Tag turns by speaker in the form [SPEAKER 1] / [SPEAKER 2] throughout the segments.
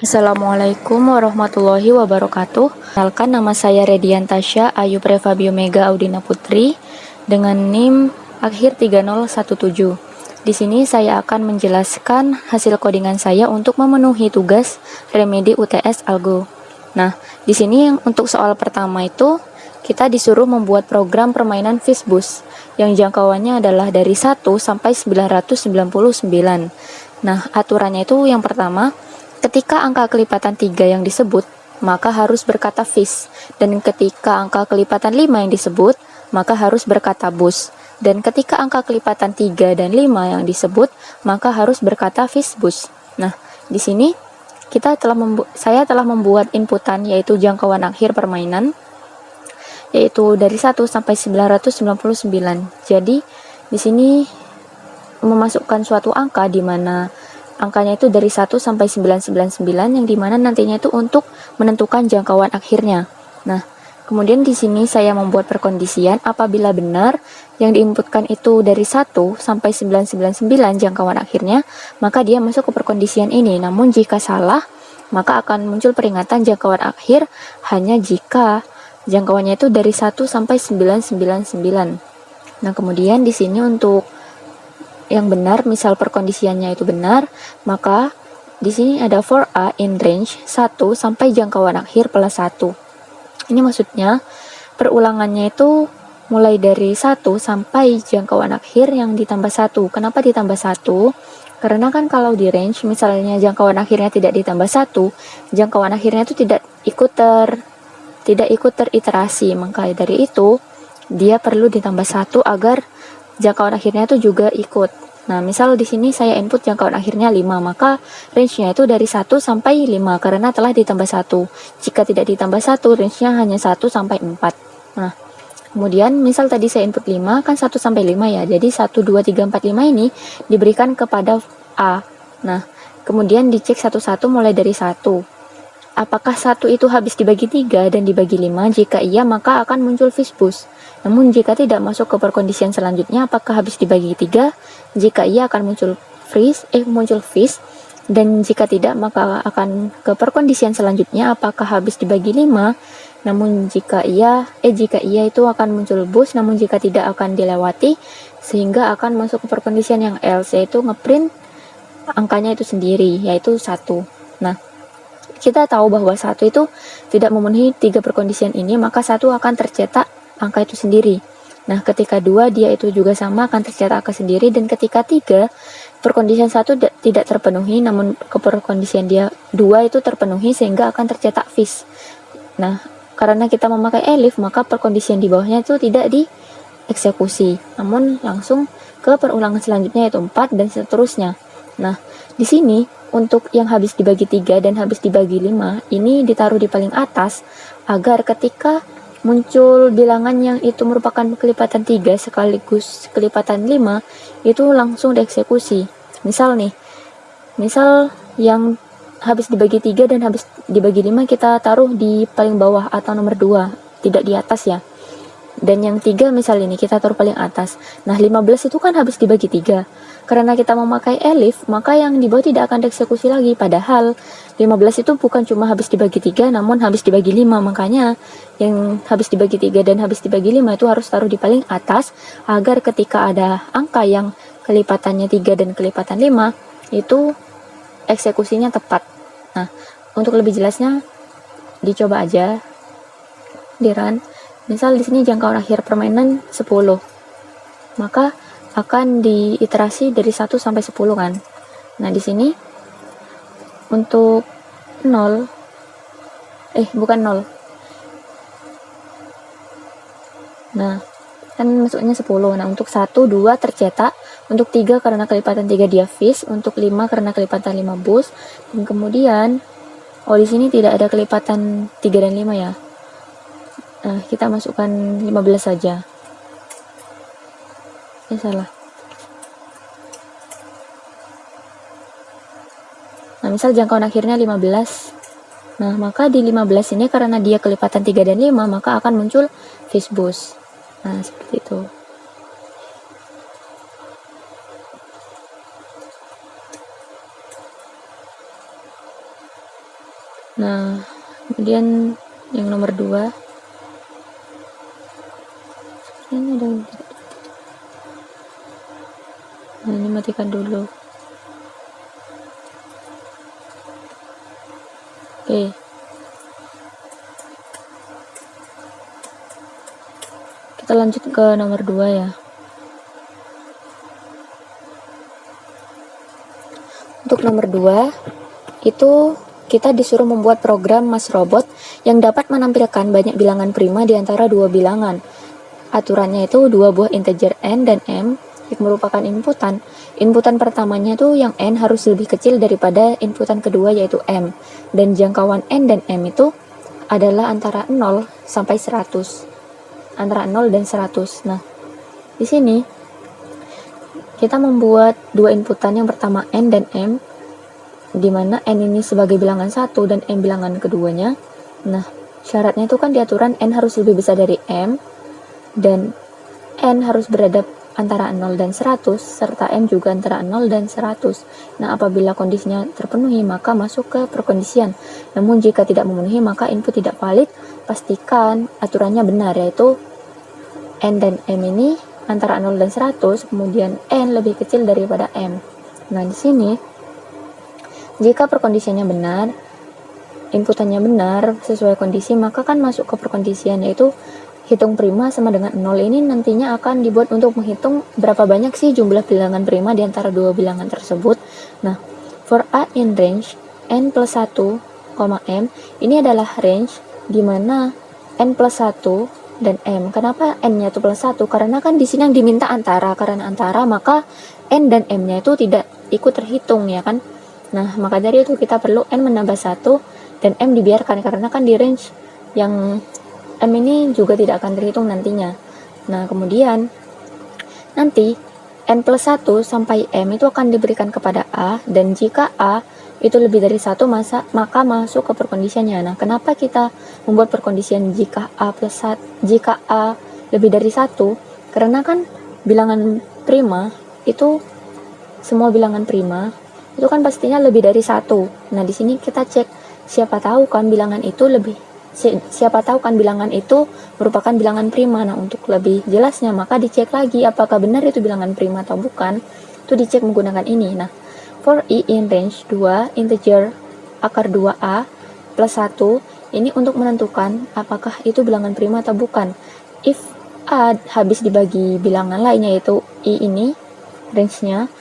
[SPEAKER 1] Assalamualaikum warahmatullahi wabarakatuh. Kenalkan, nama saya Redian Tasya Ayu Prefabio Mega Audina Putri dengan NIM akhir 3017. Di sini saya akan menjelaskan hasil codingan saya untuk memenuhi tugas remedi UTS Algo. Nah, di sini untuk soal pertama itu kita disuruh membuat program permainan Fishbus yang jangkauannya adalah dari 1 sampai 999. Nah, aturannya itu yang pertama, ketika angka kelipatan 3 yang disebut, maka harus berkata fish. Dan ketika angka kelipatan 5 yang disebut, maka harus berkata bus. Dan ketika angka kelipatan 3 dan 5 yang disebut, maka harus berkata fish bus. Nah, di sini saya telah membuat inputan, yaitu jangkauan akhir permainan, yaitu dari 1 sampai 999. Jadi, di sini memasukkan suatu angka di mana angkanya itu dari 1 sampai 999, yang dimana nantinya itu untuk menentukan jangkauan akhirnya. Nah, kemudian di sini saya membuat perkondisian apabila benar yang diinputkan itu dari 1 sampai 999 jangkauan akhirnya, maka dia masuk ke perkondisian ini. Namun jika salah, maka akan muncul peringatan jangkauan akhir hanya jika jangkauannya itu dari 1 sampai 999. Nah, kemudian di sini untuk yang benar, misal perkondisiannya itu benar, maka di sini ada for A in range 1 sampai jangkauan akhir plus 1. Ini maksudnya perulangannya itu mulai dari 1 sampai jangkauan akhir yang ditambah 1. Kenapa ditambah 1? Karena kan kalau di range misalnya jangkauan akhirnya tidak ditambah 1, jangkauan akhirnya itu tidak ikut teriterasi. Maka dari itu dia perlu ditambah 1 agar jangkauan akhirnya itu juga ikut. Nah, misal di sini saya input jangkauan akhirnya 5, maka range-nya itu dari 1 sampai 5 karena telah ditambah 1. Jika tidak ditambah 1, range-nya hanya 1 sampai 4. Nah, kemudian misal tadi saya input 5, kan 1 sampai 5 ya. Jadi 1, 2, 3, 4, 5 ini diberikan kepada A. Nah, kemudian dicek satu-satu mulai dari 1. Apakah 1 itu habis dibagi 3 dan dibagi 5? Jika iya, maka akan muncul fishbus. Namun jika tidak masuk ke perkondisian selanjutnya, apakah habis dibagi 3? Jika iya, akan muncul fish. Dan jika tidak, maka akan ke perkondisian selanjutnya, apakah habis dibagi 5? Namun jika iya itu akan muncul bus, namun jika tidak akan dilewati, sehingga akan masuk ke perkondisian yang else, yaitu ngeprint angkanya itu sendiri, yaitu 1. Nah, kita tahu bahwa 1 itu tidak memenuhi 3 perkondisian ini, maka 1 akan tercetak angka itu sendiri. Nah, ketika 2 dia itu juga sama akan tercetak angka sendiri, dan ketika 3 perkondisian 1 tidak terpenuhi, namun ke perkondisian dia 2 itu terpenuhi sehingga akan tercetak fish. Nah, karena kita memakai elif, maka perkondisian di bawahnya itu tidak dieksekusi, namun langsung ke perulangan selanjutnya yaitu 4 dan seterusnya. Nah, di sini untuk yang habis dibagi 3 dan habis dibagi 5 ini ditaruh di paling atas agar ketika muncul bilangan yang itu merupakan kelipatan 3 sekaligus kelipatan 5 itu langsung dieksekusi. Misal yang habis dibagi 3 dan habis dibagi 5 kita taruh di paling bawah atau nomor 2, tidak di atas ya. Dan yang 3 misal ini kita taruh paling atas. Nah, 15 itu kan habis dibagi 3. Karena kita memakai elif, maka yang di bawah tidak akan dieksekusi lagi. Padahal 15 itu bukan cuma habis dibagi 3, namun habis dibagi 5. Makanya yang habis dibagi 3 dan habis dibagi 5 itu harus taruh di paling atas, agar ketika ada angka yang kelipatannya 3 dan kelipatan 5, itu eksekusinya tepat. Nah, untuk lebih jelasnya dicoba aja di run. Misal di sini jangkauan akhir permainan 10, maka akan diiterasi dari 1 sampai 10 kan. Nah, di sini untuk 0 bukan 0. Nah, kan masuknya 10. Nah, untuk 1, 2 tercetak, untuk 3 karena kelipatan 3 dia fish, untuk 5 karena kelipatan 5 bus, dan kemudian di sini tidak ada kelipatan 3 dan 5 ya. Nah, kita masukkan 15 saja. Salah. Nah, misal jangkauan akhirnya 15. Nah, maka di 15 ini karena dia kelipatan 3 dan 5, maka akan muncul fishbus. Nah, seperti itu. Nah, kemudian yang nomor 2, ini ada. Nah, ini matikan dulu. Oke. Kita lanjut ke nomor 2 ya. Untuk nomor 2, itu kita disuruh membuat program MassRobot yang dapat menampilkan banyak bilangan prima di antara dua bilangan. Aturannya itu dua buah integer n dan m yang merupakan inputan. Inputan pertamanya tuh yang n harus lebih kecil daripada inputan kedua yaitu m. Dan jangkauan n dan m itu adalah antara 0 sampai 100. Antara 0 dan 100. Nah, di sini kita membuat dua inputan, yang pertama n dan m, di mana n ini sebagai bilangan 1 dan m bilangan keduanya. Nah, syaratnya itu kan di aturan n harus lebih besar dari m dan n harus berada antara 0 dan 100 serta m juga antara 0 dan 100. Nah, apabila kondisinya terpenuhi maka masuk ke perkondisian. Namun jika tidak memenuhi maka input tidak valid. Pastikan aturannya benar, yaitu n dan m ini antara 0 dan 100, kemudian n lebih kecil daripada m. Nah, di sini jika perkondisiannya benar, inputannya benar sesuai kondisi, maka kan masuk ke perkondisian, yaitu hitung prima sama dengan 0. Ini nantinya akan dibuat untuk menghitung berapa banyak sih jumlah bilangan prima di antara dua bilangan tersebut. Nah, for a in range n plus 1, m, ini adalah range di mana n plus 1 dan m. Kenapa n-nya itu plus 1? Karena kan di sini yang diminta antara. Karena antara, maka n dan m-nya itu tidak ikut terhitung, ya kan? Nah, maka dari itu kita perlu n menambah 1 dan m dibiarkan, karena kan di range yang m ini juga tidak akan terhitung nantinya. Nah, kemudian nanti n plus 1 sampai m itu akan diberikan kepada a, dan jika a itu lebih dari 1 maka masuk ke perkondisiannya. Nah, kenapa kita membuat perkondisian jika a lebih dari 1? Karena kan bilangan prima itu, semua bilangan prima itu kan pastinya lebih dari 1. Nah, di sini kita cek siapa tahu kan bilangan itu merupakan bilangan prima. Nah, untuk lebih jelasnya maka dicek lagi apakah benar itu bilangan prima atau bukan. Itu dicek menggunakan ini. Nah, for i in range 2 integer akar 2a plus 1, ini untuk menentukan apakah itu bilangan prima atau bukan. If a habis dibagi bilangan lainnya, yaitu i ini range-nya,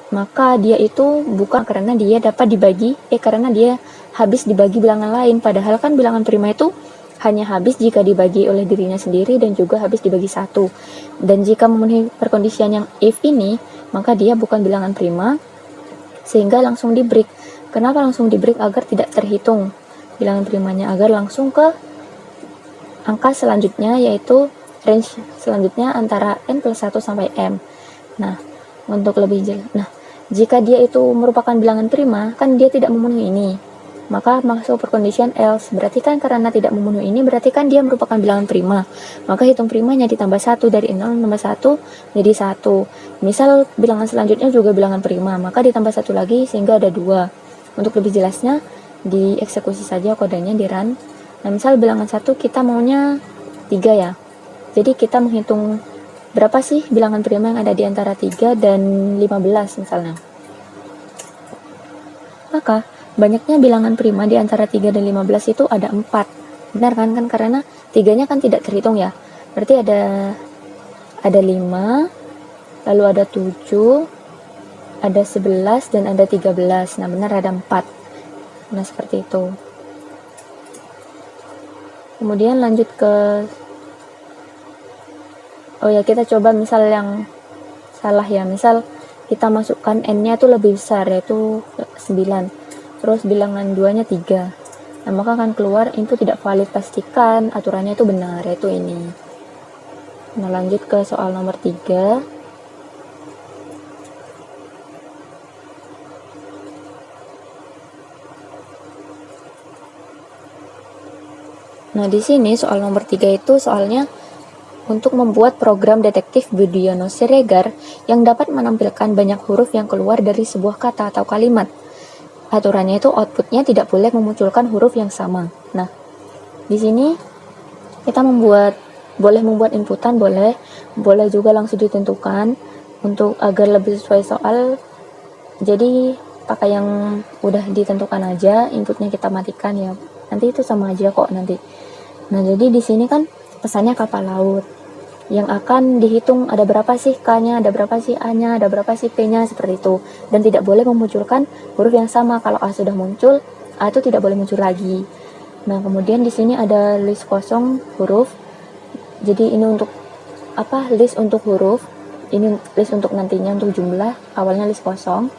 [SPEAKER 1] maka dia itu bukan, karena dia dapat dibagi karena dia habis dibagi bilangan lain. Padahal kan bilangan prima itu hanya habis jika dibagi oleh dirinya sendiri dan juga habis dibagi 1. Dan jika memenuhi perkondisian yang if ini, maka dia bukan bilangan prima, sehingga langsung di break. Kenapa langsung di break? Agar tidak terhitung bilangan primanya, agar langsung ke angka selanjutnya, yaitu range selanjutnya antara n plus 1 sampai m. Nah, untuk lebih jelas, nah, jika dia itu merupakan bilangan prima, kan dia tidak memenuhi ini, maka masuk perkondisian else. Berarti kan karena tidak memenuhi ini, berarti kan dia merupakan bilangan prima, maka hitung primanya ditambah 1, dari 0 tambah 1 jadi 1. Misal bilangan selanjutnya juga bilangan prima, maka ditambah 1 lagi sehingga ada 2. Untuk lebih jelasnya dieksekusi saja kodenya di run. Nah, misal bilangan 1 kita maunya 3 ya, jadi kita menghitung berapa sih bilangan prima yang ada di antara 3 dan 15 misalnya. Maka banyaknya bilangan prima di antara 3 dan 15 itu ada 4. Benar kan? Karena 3-nya kan tidak terhitung ya. Berarti ada 5, lalu ada 7, ada 11, dan ada 13. Nah, benar ada 4. Nah, seperti itu. Kemudian lanjut ke kita coba misal yang salah ya. Misal kita masukkan n-nya itu lebih besar, yaitu 9. Terus bilangan 2-nya 3. Nah, maka akan keluar input tidak valid. Pastikan aturannya itu benar, yaitu ini. Nah, lanjut ke soal nomor 3. Nah, di sini soal nomor 3 itu soalnya untuk membuat program detektif Budiono Siregar yang dapat menampilkan banyak huruf yang keluar dari sebuah kata atau kalimat. aturannya itu outputnya tidak boleh memunculkan huruf yang sama. Nah, di sini kita boleh membuat inputan, boleh juga langsung ditentukan untuk agar lebih sesuai soal. Jadi pakai yang udah ditentukan aja, inputnya kita matikan ya. Nanti itu sama aja kok nanti. Nah, jadi di sini kan pesannya kapal laut. Yang akan dihitung ada berapa sih K-nya, ada berapa sih A-nya, ada berapa sih P-nya, seperti itu. Dan tidak boleh memunculkan huruf yang sama. Kalau A sudah muncul, A itu tidak boleh muncul lagi. Nah, kemudian di sini ada list kosong huruf. Jadi ini untuk list untuk huruf. Ini list untuk nantinya untuk jumlah, awalnya list kosong.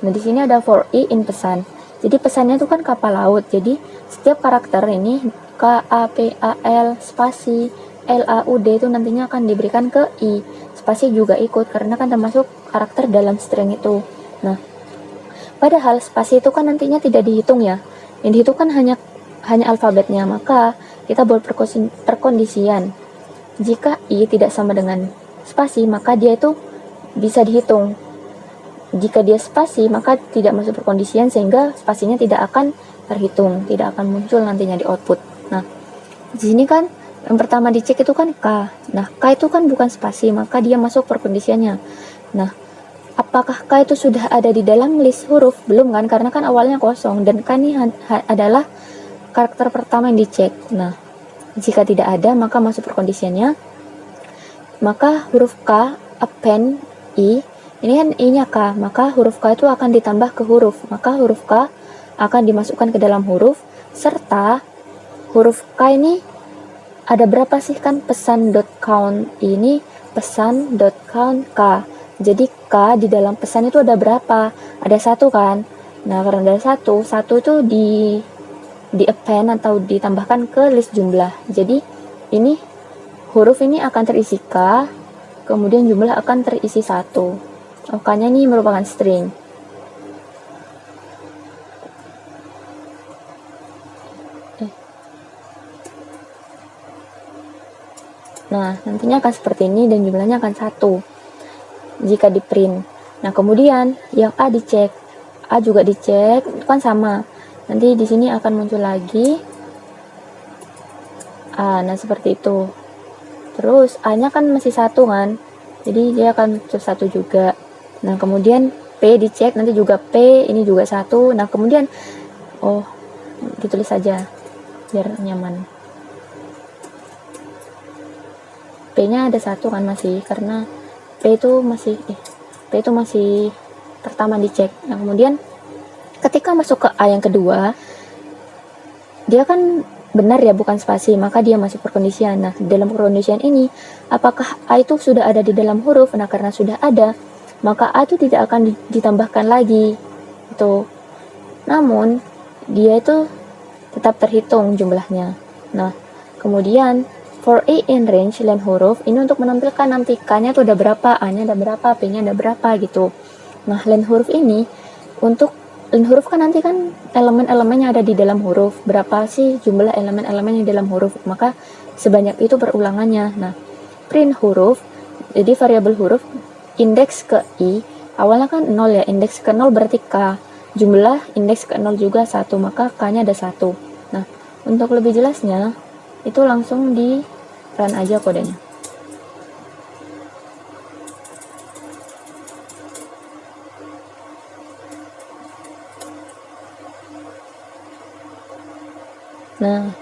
[SPEAKER 1] Nah, di sini ada for i in pesan. Jadi pesannya itu kan kapal laut. Jadi setiap karakter ini K, A, P, A, L, spasi, L, A, U, D itu nantinya akan diberikan ke I. Spasi juga ikut karena kan termasuk karakter dalam string itu. Nah, padahal spasi itu kan nantinya tidak dihitung ya. Yang dihitung kan hanya alfabetnya. Maka kita buat perkondisian. Jika I tidak sama dengan spasi, maka dia itu bisa dihitung. Jika dia spasi, maka tidak masuk perkondisian sehingga spasinya tidak akan terhitung, tidak akan muncul nantinya di output. Nah, di sini kan yang pertama dicek itu kan K. Nah, K itu kan bukan spasi, maka dia masuk perkondisiannya. Nah, apakah K itu sudah ada di dalam list huruf? Belum kan, karena kan awalnya kosong dan K ini adalah karakter pertama yang dicek. Nah, jika tidak ada, maka masuk perkondisiannya. Maka huruf K append I. Ini kan I-nya K, maka huruf K itu akan ditambah ke huruf. Maka huruf K akan dimasukkan ke dalam huruf, serta huruf K ini ada berapa sih kan pesan.count ini pesan.count K. Jadi K di dalam pesan itu ada berapa? Ada 1 kan? Nah, karena ada 1 itu di append atau ditambahkan ke list jumlah. Jadi ini huruf ini akan terisi K, kemudian jumlah akan terisi 1. K-nya ini merupakan string. Nah, nantinya akan seperti ini dan jumlahnya akan 1 jika di print. Nah, kemudian yang A dicek. A juga dicek, itu kan sama. Nanti di sini akan muncul lagi A. Nah, seperti itu. Terus A-nya kan masih 1 kan. Jadi dia akan muncul 1 juga. Nah, kemudian P dicek, nanti juga P, ini juga 1. Nah, kemudian ditulis saja biar nyaman. P-nya ada 1 kan masih, karena P itu masih pertama dicek. Nah, kemudian ketika masuk ke A yang kedua, dia kan benar ya, bukan spasi, maka dia masuk perkondisian. Nah, dalam perkondisian ini, apakah A itu sudah ada di dalam huruf? Nah, karena sudah ada, maka A itu tidak akan ditambahkan lagi. Itu. Namun, dia itu tetap terhitung jumlahnya. Nah, kemudian for A in range len huruf, ini untuk menampilkan nanti K-nya itu ada berapa, A-nya ada berapa, P-nya ada berapa gitu. Nah, len huruf ini, untuk len huruf kan nanti kan elemen-elemennya ada di dalam huruf. Berapa sih jumlah elemen-elemen yang dalam huruf? Maka sebanyak itu perulangannya. Nah, print huruf, jadi variabel huruf indeks ke I, awalnya kan 0 ya, indeks ke 0 berarti K, jumlah indeks ke 0 juga 1, maka K-nya ada 1. Nah, untuk lebih jelasnya, itu langsung di run aja kodenya. Nah,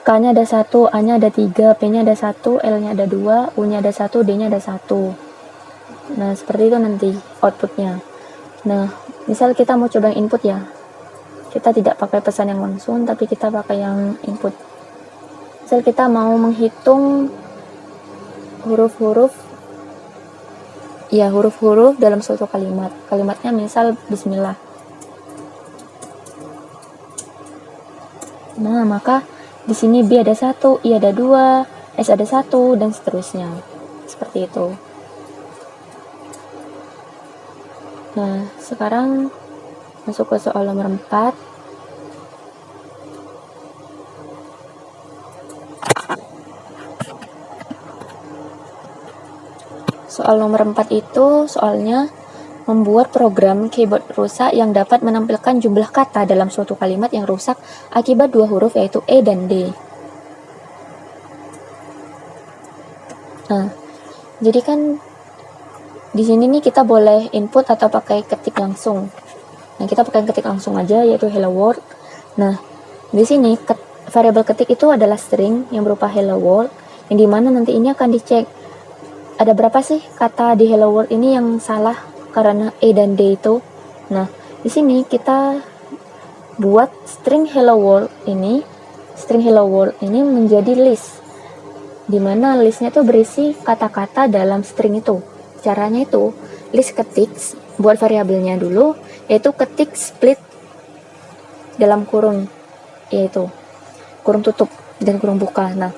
[SPEAKER 1] K-nya ada 1, A-nya ada 3, P-nya ada 1, L-nya ada 2, U-nya ada 1, D-nya ada 1. Nah, seperti itu nanti outputnya. Nah, misal kita mau coba yang input ya. Kita tidak pakai pesan yang langsung, tapi kita pakai yang input. Misal kita mau menghitung huruf-huruf dalam suatu kalimat. Kalimatnya misal bismillah. Nah, maka di sini B ada 1, I ada 2, S ada 1, dan seterusnya. Seperti itu. Nah, sekarang masuk ke soal nomor 4. Soal nomor 4 itu soalnya membuat program keyboard rusak yang dapat menampilkan jumlah kata dalam suatu kalimat yang rusak akibat dua huruf yaitu E dan D. Nah, jadi kan di sini nih kita boleh input atau pakai ketik langsung. Nah, kita pakai ketik langsung aja yaitu hello world. Nah, di sini variabel ketik itu adalah string yang berupa hello world, yang dimana nanti ini akan dicek ada berapa sih kata di hello world ini yang salah karena E dan D itu. Nah, di sini kita buat string hello world ini menjadi list, dimana listnya itu berisi kata-kata dalam string itu. Caranya itu list ketik, buat variabelnya dulu yaitu ketik split dalam kurung, yaitu kurung tutup dan kurung buka. Nah,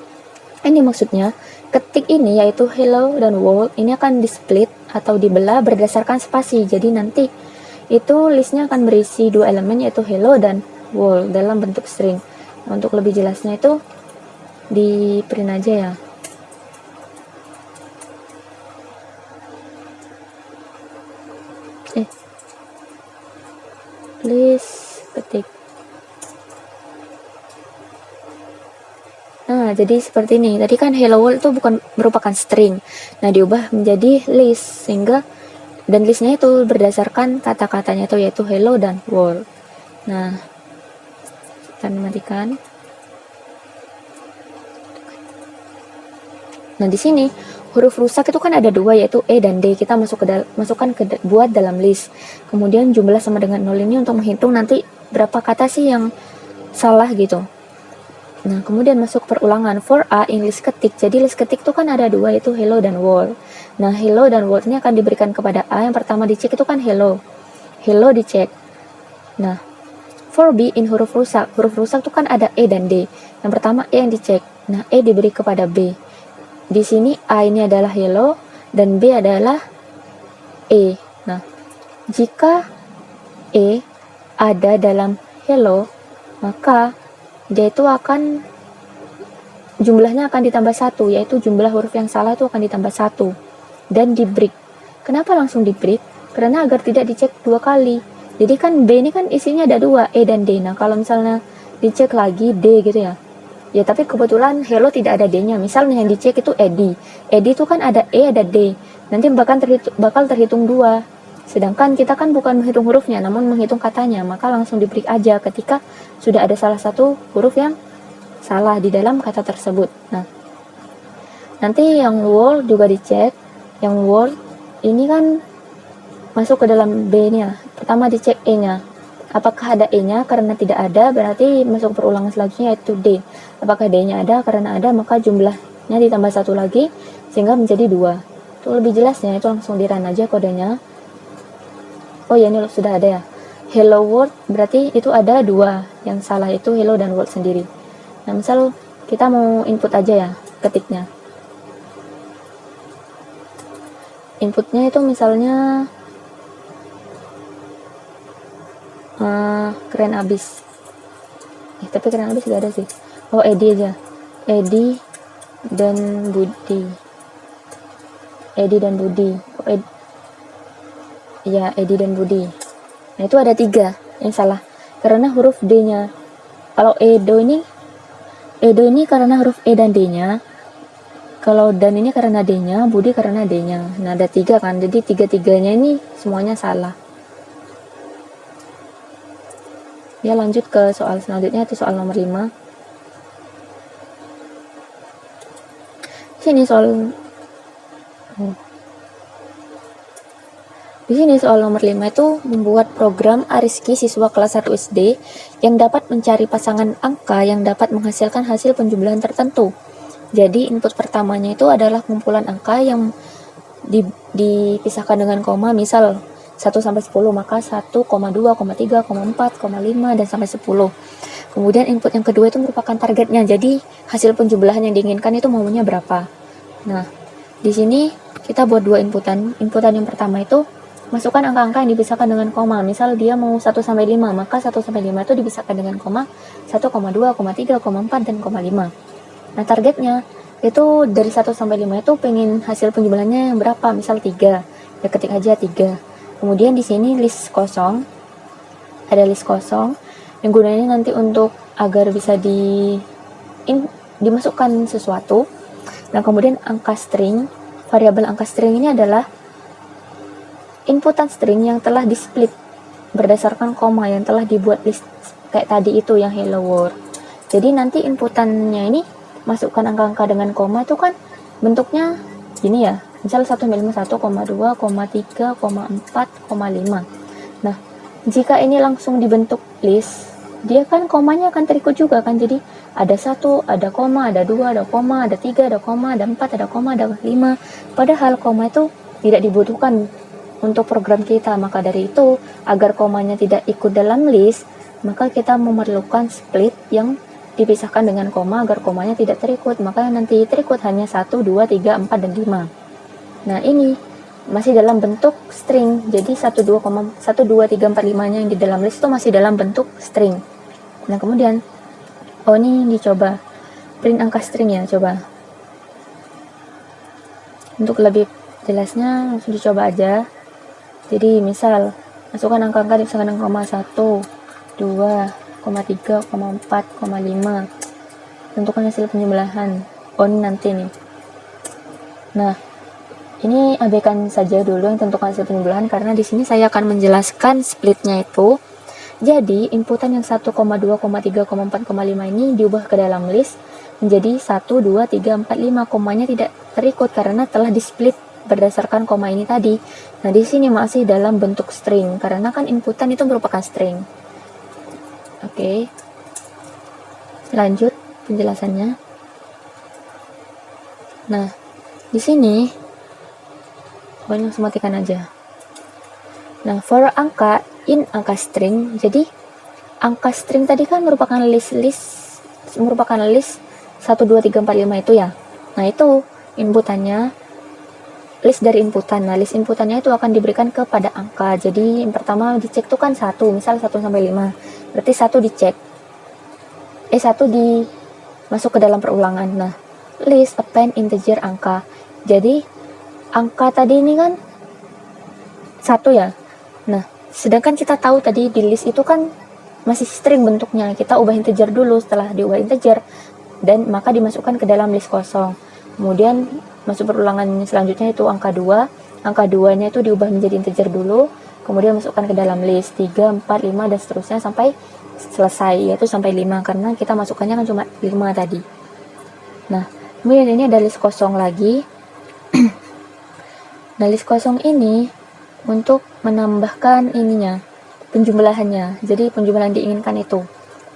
[SPEAKER 1] ini maksudnya ketik ini yaitu hello dan world ini akan di split atau dibelah berdasarkan spasi. Jadi nanti itu listnya akan berisi dua elemen yaitu hello dan world dalam bentuk string. Nah, untuk lebih jelasnya itu di print aja ya. Please ketik. Nah, jadi seperti ini. Tadi kan hello world itu bukan merupakan string. Nah, diubah menjadi list sehingga dan listnya itu berdasarkan kata-katanya itu yaitu hello dan world. Nah, kita matikan. Nah, di sini huruf rusak itu kan ada dua yaitu E dan D. Kita masukkan buat dalam list. Kemudian jumlah sama dengan 0 ini untuk menghitung nanti berapa kata sih yang salah gitu. Nah, kemudian masuk perulangan for A in list ketik. Jadi list ketik itu kan ada dua yaitu hello dan world. Nah, hello dan world ini akan diberikan kepada A. Yang pertama dicek itu kan hello. Hello dicek. Nah, for B in huruf rusak. Huruf rusak itu kan ada E dan D. Yang pertama E yang dicek. Nah, E diberi kepada B. Di sini A ini adalah hello dan B adalah E. Nah, jika E ada dalam hello, maka dia itu akan jumlahnya akan ditambah 1, yaitu jumlah huruf yang salah itu akan ditambah 1 dan di break. Kenapa langsung di break? Karena agar tidak dicek dua kali. Jadi kan B ini kan isinya ada dua, E dan D. Nah, kalau misalnya dicek lagi D gitu ya. Ya, tapi kebetulan hello tidak ada D-nya. Misalnya yang dicek itu Edi. Edi itu kan ada E, ada D. Nanti bakal terhitung 2. Sedangkan kita kan bukan menghitung hurufnya, namun menghitung katanya. Maka langsung di break aja ketika sudah ada salah satu huruf yang salah di dalam kata tersebut. Nah, nanti yang world juga dicek. Yang world ini kan masuk ke dalam B-nya. Pertama dicek E-nya. Apakah ada E-nya? Karena tidak ada, berarti masuk perulangan selanjutnya yaitu D. Apakah D-nya ada? Karena ada, maka jumlahnya ditambah 1 lagi, sehingga menjadi 2. Itu lebih jelasnya, itu langsung di run aja kodenya. Oh ya, ini sudah ada ya. Hello world, berarti itu ada 2. Yang salah itu hello dan world sendiri. Nah, misal kita mau input aja ya, ketiknya. Inputnya itu misalnya keren abis. Tapi keren abis gak ada sih. Oh, Edi aja. Edi dan Budi. Edi dan Budi. Oh, ya, Edi dan Budi. Nah, itu ada 3 yang salah. Karena huruf D-nya. Kalau Edo ini karena huruf E dan D-nya. Kalau dan ini karena D-nya, Budi karena D-nya. Nah, ada 3 kan. Jadi 3-3-nya ini semuanya salah. Ya, lanjut ke soal selanjutnya, itu soal nomor 5. Di sini soal nomor 5 itu membuat program Ariski siswa kelas 1 SD yang dapat mencari pasangan angka yang dapat menghasilkan hasil penjumlahan tertentu. Jadi input pertamanya itu adalah kumpulan angka yang dipisahkan dengan koma, misal 1 sampai 10, maka 1, 2, 3, 4, 5 dan sampai 10. Kemudian input yang kedua itu merupakan targetnya. Jadi hasil penjumlahan yang diinginkan itu maunya berapa. Nah, di sini kita buat 2 inputan. Inputan yang pertama itu masukkan angka-angka yang dipisahkan dengan koma. Misal dia mau 1 sampai 5, maka 1 sampai 5 itu dipisahkan dengan koma 1, 2, 3, 4 dan 5. Nah, targetnya itu dari 1 sampai 5 itu pengen hasil penjumlahannya yang berapa? Misal 3. Ya, ketik aja 3. Kemudian di sini list kosong, ada list kosong yang gunanya nanti untuk agar bisa dimasukkan sesuatu. Nah, kemudian angka string, variabel angka string ini adalah inputan string yang telah di split berdasarkan koma yang telah dibuat list kayak tadi itu yang hello world. Jadi nanti inputannya ini masukkan angka-angka dengan koma itu kan bentuknya gini ya, misal 1,1, 2, 3, 4, 5. Nah, jika ini langsung dibentuk list, dia kan komanya akan terikut juga kan, jadi ada 1, ada koma, ada 2, ada koma, ada 3, ada koma, ada 4, ada koma, ada 5. Padahal koma itu tidak dibutuhkan untuk program kita. Maka dari itu, agar komanya tidak ikut dalam list, maka kita memerlukan split yang dipisahkan dengan koma agar komanya tidak terikut. Maka nanti terikut hanya 1, 2, 3, 4, dan 5. Nah, ini masih dalam bentuk string. Jadi 1, 2, 3, 4, 5-nya yang di dalam list itu masih dalam bentuk string. Nah, kemudian ini dicoba print angka string ya, coba. Untuk lebih jelasnya langsung dicoba aja. Jadi misal masukkan angka-angka misalkan 1, 2, 3, 4, 5. Tentukan hasil penjumlahan. Ini nanti nih. Nah, ini abaikan saja dulu yang tentukan hasil penjumlahan karena di sini saya akan menjelaskan splitnya itu. Jadi inputan yang 1, 2, 3, 4, 5 ini diubah ke dalam list menjadi 1, 2, 3, 4, 5. Komanya tidak terikut karena telah di split berdasarkan koma ini tadi. Nah, di sini masih dalam bentuk string karena kan inputan itu merupakan string. Oke. Lanjut penjelasannya. Nah, di sini langsung matikan aja. Nah, for angka in angka string. Jadi angka string tadi kan merupakan list 1, 2, 3, 4, 5 itu ya. Nah, itu inputannya list dari inputan. Nah, list inputannya itu akan diberikan kepada angka. Jadi yang pertama dicek itu kan 1, misal 1 sampai 5. Berarti 1 dicek. 1 masuk ke dalam perulangan. Nah, list append integer angka. Jadi angka tadi ini kan 1 ya. Nah, sedangkan kita tahu tadi di list itu kan masih string bentuknya. Kita ubah integer dulu, setelah diubah integer dan maka dimasukkan ke dalam list kosong. Kemudian masuk perulangan selanjutnya itu angka 2. Angka 2-nya itu diubah menjadi integer dulu, kemudian masukkan ke dalam list 3, 4, 5 dan seterusnya sampai selesai, yaitu sampai 5 karena kita masukkannya kan cuma 5 tadi. Nah, kemudian ini ada list kosong lagi. Nah, list kosong ini untuk menambahkan ininya, penjumlahannya. Jadi penjumlahan diinginkan itu.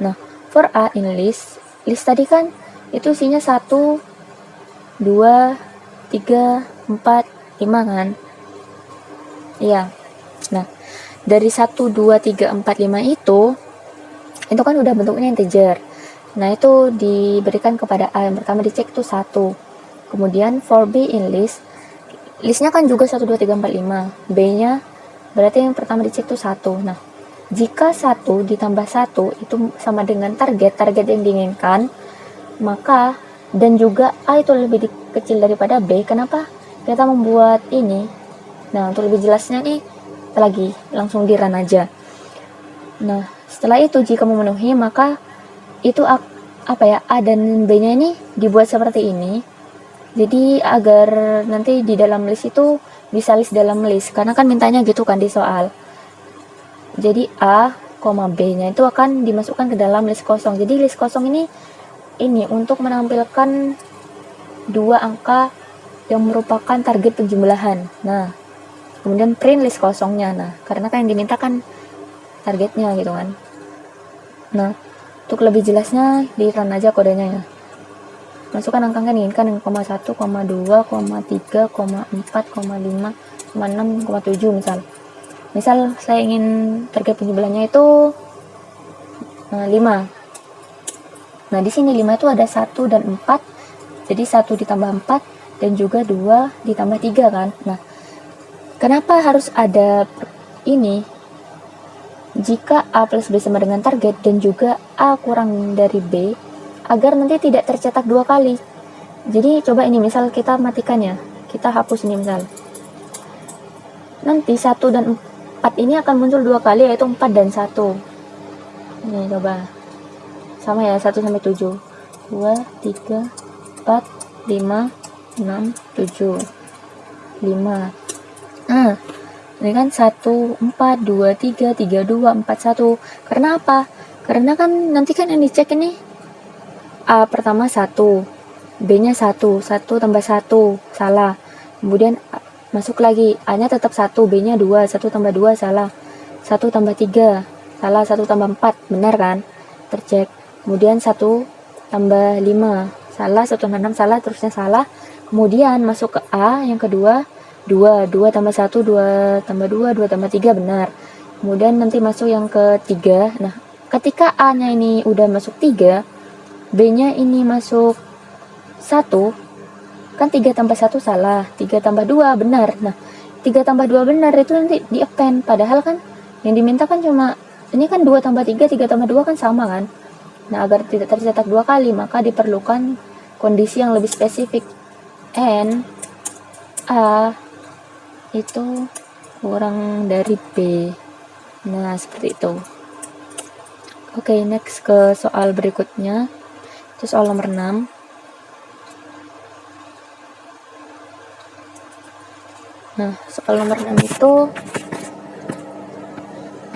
[SPEAKER 1] Nah, for a in list tadi kan itu isinya 1, 2, 3, 4, 5 kan? Iya. Nah, dari 1, 2, 3, 4, 5 itu kan udah bentuknya integer. Nah, itu diberikan kepada A. Yang pertama dicek itu 1. Kemudian for B in listnya kan juga 1, 2, 3, 4, 5. B-nya berarti yang pertama dicek itu 1. Nah, jika 1 ditambah 1 itu sama dengan target yang diinginkan, maka dan juga A itu lebih kecil daripada B, kenapa kita membuat ini? Nah, untuk lebih jelasnya nih lagi langsung di run aja. Nah, setelah itu jika memenuhi maka itu A dan B-nya ini dibuat seperti ini. Jadi agar nanti di dalam list itu bisa list dalam list, karena kan mintanya gitu kan di soal. Jadi A, B-nya itu akan dimasukkan ke dalam list kosong. Jadi list kosong ini untuk menampilkan 2 angka yang merupakan target penjumlahan. Nah, kemudian print list kosongnya. Nah, karena kan yang diminta kan targetnya gitu kan. Nah, untuk lebih jelasnya di run aja kodenya ya. Masukkan angka yang diinginkan yang 1, 2, 3, 4, 5, 6, 7 misal. Misal saya ingin target penjumlahannya itu 5. Nah, di sini 5 itu ada 1 dan 4. Jadi 1 ditambah 4 dan juga 2 ditambah 3 kan. Nah, kenapa harus ada ini? Jika A plus B sama dengan target dan juga A kurang dari B, agar nanti tidak tercetak 2 kali. Jadi coba ini misal kita matikan ya. Kita hapus ini misal. Nanti 1 dan 4 ini akan muncul 2 kali, yaitu 4 dan 1. Ini coba. Sama ya, 1 sampai 7. 2, 3, 4, 5, 6, 7. 5. Nah, ini kan 1, 4, 2, 3, 3, 2, 4, 1. Karena apa? Karena kan nanti kan yang dicek ini A pertama 1, B-nya 1, 1 tambah 1, salah. Kemudian masuk lagi, A-nya tetap 1, B-nya 2, 1 tambah 2, salah. 1 tambah 3, salah. 1 tambah 4, benar kan? Tercek. Kemudian 1 tambah 5, salah. 1 tambah 6, salah. Terusnya salah. Kemudian masuk ke A yang kedua, 2, 2 tambah 1, 2 tambah 2, 2 tambah 3, benar. Kemudian nanti masuk yang ketiga. Nah, ketika A-nya ini udah masuk 3, B-nya ini masuk 1, kan 3 tambah 1 salah, 3 tambah 2 benar. Nah, 3 tambah 2 benar itu nanti di append, padahal kan yang diminta kan cuma ini kan 2 tambah 3, 3 tambah 2 kan sama kan. Nah, agar tidak tercetak 2 kali, maka diperlukan kondisi yang lebih spesifik. N A itu kurang dari B. Nah, seperti itu. Oke, next ke soal berikutnya. Itu soal nomor 6. Nah, soal nomor 6 itu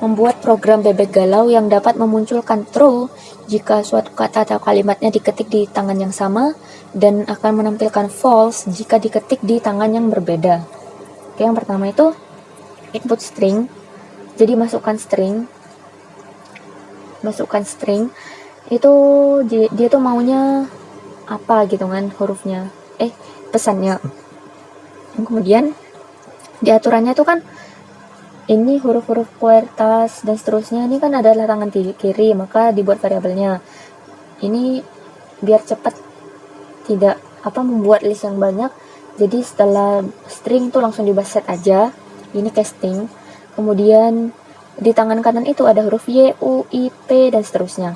[SPEAKER 1] membuat program bebek galau yang dapat memunculkan true jika suatu kata atau kalimatnya diketik di tangan yang sama dan akan menampilkan false jika diketik di tangan yang berbeda. Oke, yang pertama itu input string. Jadi masukkan string itu dia tuh maunya apa gitu kan, hurufnya pesannya. Kemudian di aturannya tuh kan ini huruf-huruf puertas dan seterusnya ini kan adalah tangan kiri, maka dibuat variabelnya ini biar cepat, tidak membuat list yang banyak. Jadi setelah string itu langsung dibahas set aja, ini casting. Kemudian di tangan kanan itu ada huruf Y, U, I, P dan seterusnya.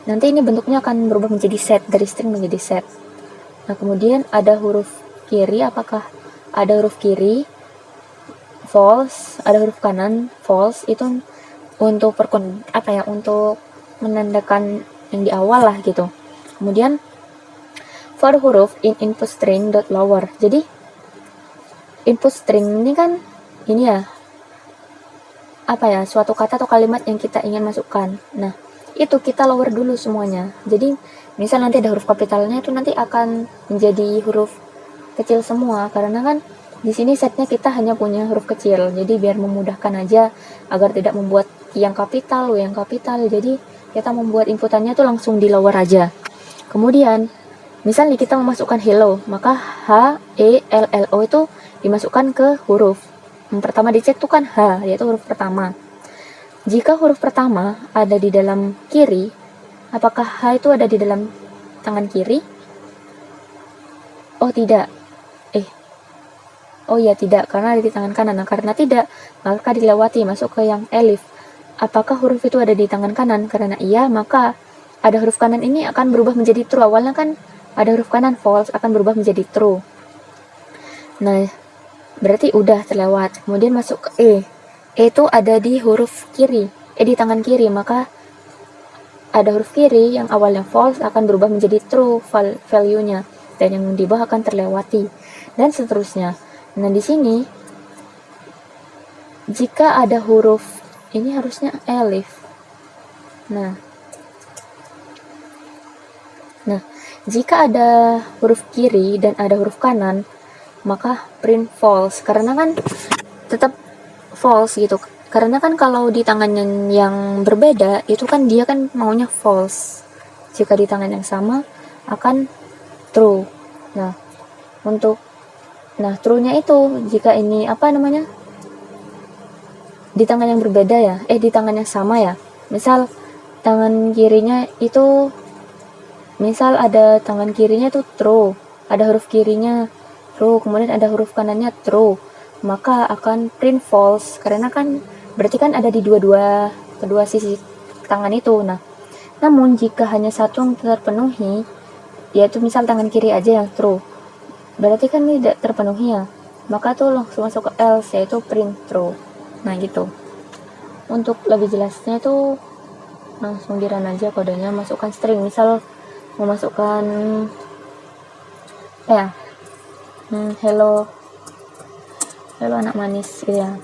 [SPEAKER 1] Nanti ini bentuknya akan berubah menjadi set, dari string menjadi set. Nah, kemudian ada huruf kiri, apakah ada huruf kiri false, ada huruf kanan false, itu untuk untuk menandakan yang di awal lah gitu. Kemudian for huruf in input string dot lower. Jadi input string ini kan ini ya suatu kata atau kalimat yang kita ingin masukkan. Nah, itu kita lower dulu semuanya. Jadi misal nanti ada huruf kapitalnya, itu nanti akan menjadi huruf kecil semua, karena kan di sini setnya kita hanya punya huruf kecil. Jadi biar memudahkan aja agar tidak membuat yang kapital, W yang kapital. Jadi kita membuat inputannya tuh langsung di lower aja. Kemudian misalnya kita memasukkan hello, maka H, E, L, L, O itu dimasukkan ke huruf. Yang pertama dicek tuh kan H, yaitu huruf pertama. Jika huruf pertama ada di dalam kiri, apakah H itu ada di dalam tangan kiri? Oh tidak. Oh ya tidak, karena ada di tangan kanan. Nah, karena tidak, maka dilewati masuk ke yang elif. Apakah huruf itu ada di tangan kanan? Karena iya, maka ada huruf kanan ini akan berubah menjadi true. Awalnya kan ada huruf kanan false, akan berubah menjadi true. Nah, berarti udah terlewat. Kemudian masuk ke E. E itu ada di huruf kiri, di tangan kiri, maka ada huruf kiri yang awalnya false akan berubah menjadi true value-nya, dan yang di bawah akan terlewati, dan seterusnya. Nah, di sini jika ada huruf ini harusnya elif. Nah, jika ada huruf kiri dan ada huruf kanan, maka print false, karena kan tetap false gitu. Karena kan kalau di tangan yang berbeda itu kan dia kan maunya false. Jika di tangan yang sama akan true. Nah, true-nya itu jika ini di tangan yang berbeda ya, di tangan yang sama ya. Misal tangan kirinya itu, misal ada tangan kirinya itu true, ada huruf kirinya true, kemudian ada huruf kanannya true, maka akan print false, karena kan berarti kan ada di kedua sisi tangan itu. Nah, namun jika hanya satu yang terpenuhi, yaitu misal tangan kiri aja yang true, berarti kan tidak terpenuhi ya, maka tuh langsung masuk ke else, yaitu print true. Nah gitu. Untuk lebih jelasnya itu langsung di run aja kodenya, masukkan string. Misal mau masukkan hello anak manis gitu ya,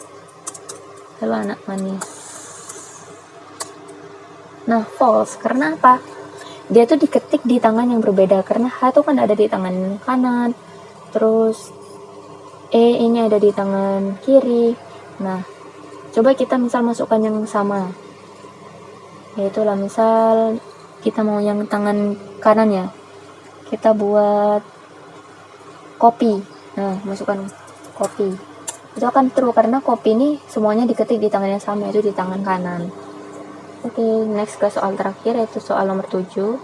[SPEAKER 1] hello anak manis. Nah false karena apa? Dia tuh diketik di tangan yang berbeda, karena H tuh kan ada di tangan kanan, terus E ini ada di tangan kiri. Nah coba kita misal masukkan yang sama, yaitu lah misal kita mau yang tangan kanan ya, kita buat kopi. Nah masukkan kopi, itu akan true karena kopi ini semuanya diketik di tangan yang sama, yaitu di tangan kanan. Oke, next ke soal terakhir, yaitu soal nomor 7.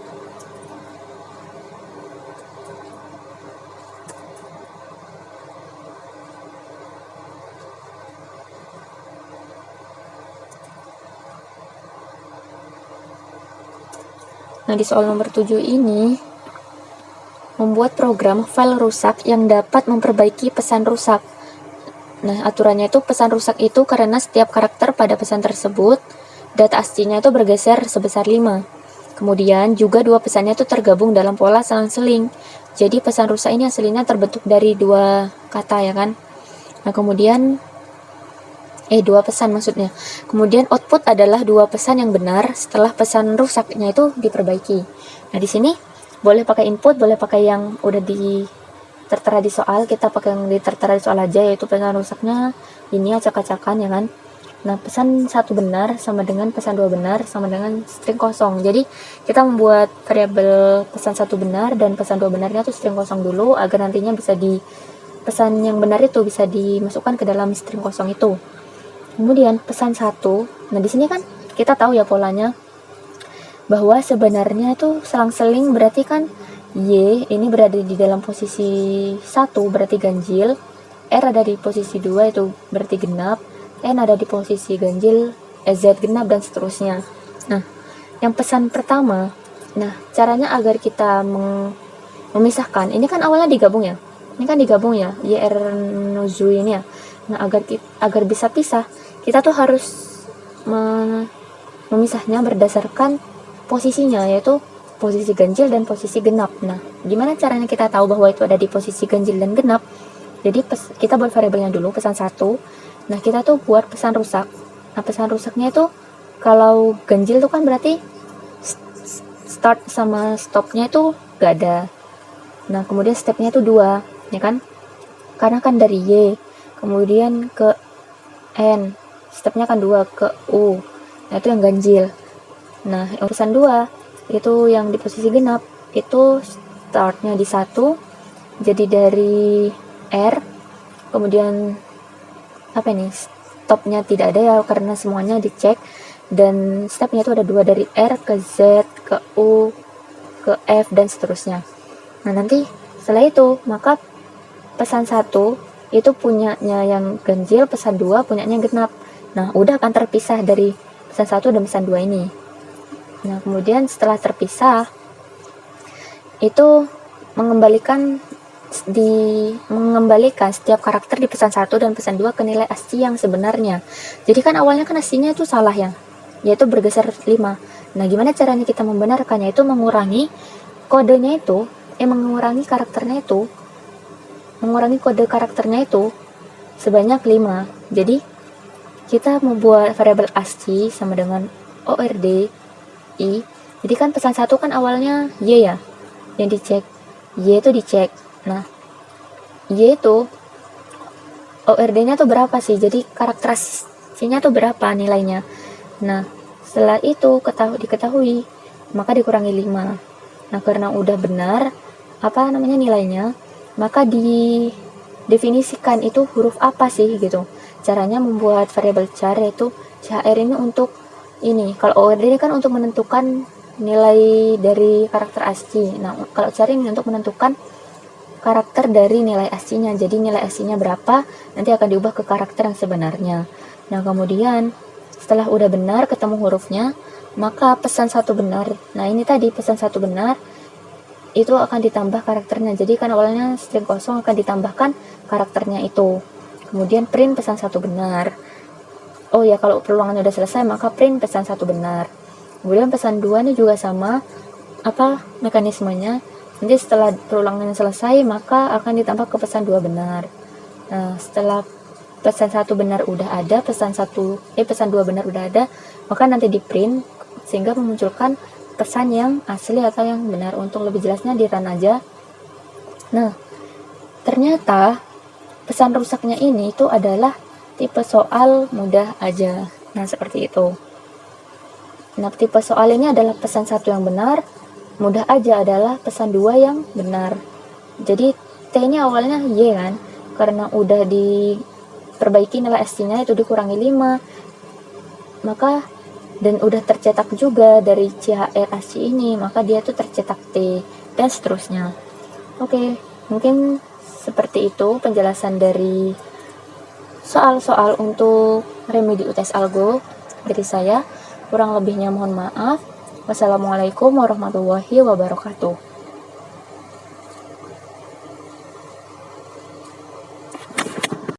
[SPEAKER 1] Nah, di soal nomor 7 ini membuat program file rusak yang dapat memperbaiki pesan rusak. Nah, aturannya itu pesan rusak itu karena setiap karakter pada pesan tersebut data aslinya itu bergeser sebesar 5. Kemudian juga dua pesannya itu tergabung dalam pola selang-seling. Jadi pesan rusak ini aslinya terbentuk dari dua kata ya kan. Nah, kemudian dua pesan maksudnya. Kemudian output adalah dua pesan yang benar setelah pesan rusaknya itu diperbaiki. Nah, di sini boleh pakai input, boleh pakai yang udah tertera di soal. Kita pakai yang tertera di soal aja, yaitu pesan rusaknya ini acak-acakan ya kan. Nah, pesan satu benar sama dengan pesan dua benar sama dengan string kosong. Jadi kita membuat variabel pesan satu benar dan pesan dua benarnya tuh string kosong dulu, agar nantinya bisa pesan yang benar itu bisa dimasukkan ke dalam string kosong itu. Kemudian pesan satu, nah di sini kan kita tahu ya polanya, bahwa sebenarnya itu selang-seling, berarti kan Y ini berada di dalam posisi 1 berarti ganjil, R ada di posisi 2 itu berarti genap, N ada di posisi ganjil, Z genap, dan seterusnya. Nah, yang pesan pertama, nah caranya agar kita memisahkan, ini kan awalnya digabung ya, ini kan digabung ya, YR Nozu ini ya. Nah, agar bisa pisah, kita tuh harus memisahnya berdasarkan posisinya, yaitu posisi ganjil dan posisi genap. Nah, gimana caranya kita tahu bahwa itu ada di posisi ganjil dan genap? Jadi kita buat variabelnya dulu, pesan 1. Nah, kita tuh buat pesan rusak. Nah, pesan rusaknya itu kalau ganjil tuh kan berarti start sama stopnya itu gak ada. Nah, kemudian stepnya itu 2, ya kan? Karena kan dari Y, kemudian ke N, stepnya kan 2 ke U. Nah, itu yang ganjil. Nah, yang pesan 2 itu yang di posisi genap, itu startnya di 1, jadi dari R, kemudian apa ini, stopnya tidak ada ya karena semuanya dicek, dan stepnya itu ada 2 dari R ke Z ke U ke F dan seterusnya. Nah, nanti setelah itu maka pesan 1 itu punyanya yang ganjil, pesan 2 punyanya genap. Nah, udah akan terpisah dari pesan 1 dan pesan 2 ini. Nah, kemudian setelah terpisah itu mengembalikan setiap karakter di pesan 1 dan pesan 2 ke nilai ASCII yang sebenarnya. Jadi kan awalnya kan ASCII-nya itu salah ya, yaitu bergeser 5. Nah, gimana caranya kita membenarkannya? Itu mengurangi kodenya itu, mengurangi kode karakternya itu sebanyak 5. Jadi kita membuat variabel ASCII sama dengan ORD I. Jadi kan pesan 1 kan awalnya Y ya, yang dicek, Y itu dicek. Nah, Y itu ORD-nya tuh berapa sih? Jadi karakteristiknya tuh berapa nilainya? Nah, setelah itu diketahui, maka dikurangi 5. Nah, karena udah benar nilainya, maka didefinisikan itu huruf apa sih gitu. Caranya membuat variabel char, yaitu char ini untuk ini. Kalau ORD ini kan untuk menentukan nilai dari karakter ASCII. Nah, kalau char ini untuk menentukan karakter dari nilai ASCII-nya. Jadi nilai ASCII-nya berapa, nanti akan diubah ke karakter yang sebenarnya. Nah, kemudian setelah udah benar ketemu hurufnya, maka pesan 1 benar. Nah, ini tadi pesan 1 benar itu akan ditambah karakternya. Jadi kan awalnya string kosong, akan ditambahkan karakternya itu. Kemudian print pesan 1 benar. Oh ya, kalau perulangannya udah selesai maka print pesan 1 benar. Kemudian pesan 2 ini juga sama mekanismenya. Nanti setelah perulangannya selesai maka akan ditambah ke pesan 2 benar. Nah, setelah pesan 1 benar udah ada, pesan 2 benar udah ada, maka nanti di print sehingga memunculkan pesan yang asli atau yang benar. Untuk lebih jelasnya di run aja. Nah, ternyata pesan rusaknya ini itu adalah tipe soal mudah aja. Nah, seperti itu. Nah, tipe soal ini adalah pesan 1 yang benar, mudah aja adalah pesan 2 yang benar. Jadi T ini awalnya Y kan, karena udah diperbaiki nilai SC-nya itu dikurangi 5, maka dan udah tercetak juga dari CHR ASCII ini, maka dia tuh tercetak T, dan seterusnya. Oke, mungkin seperti itu penjelasan dari soal-soal untuk remedi UTS Algo dari saya. Kurang lebihnya mohon maaf. Wassalamualaikum warahmatullahi wabarakatuh.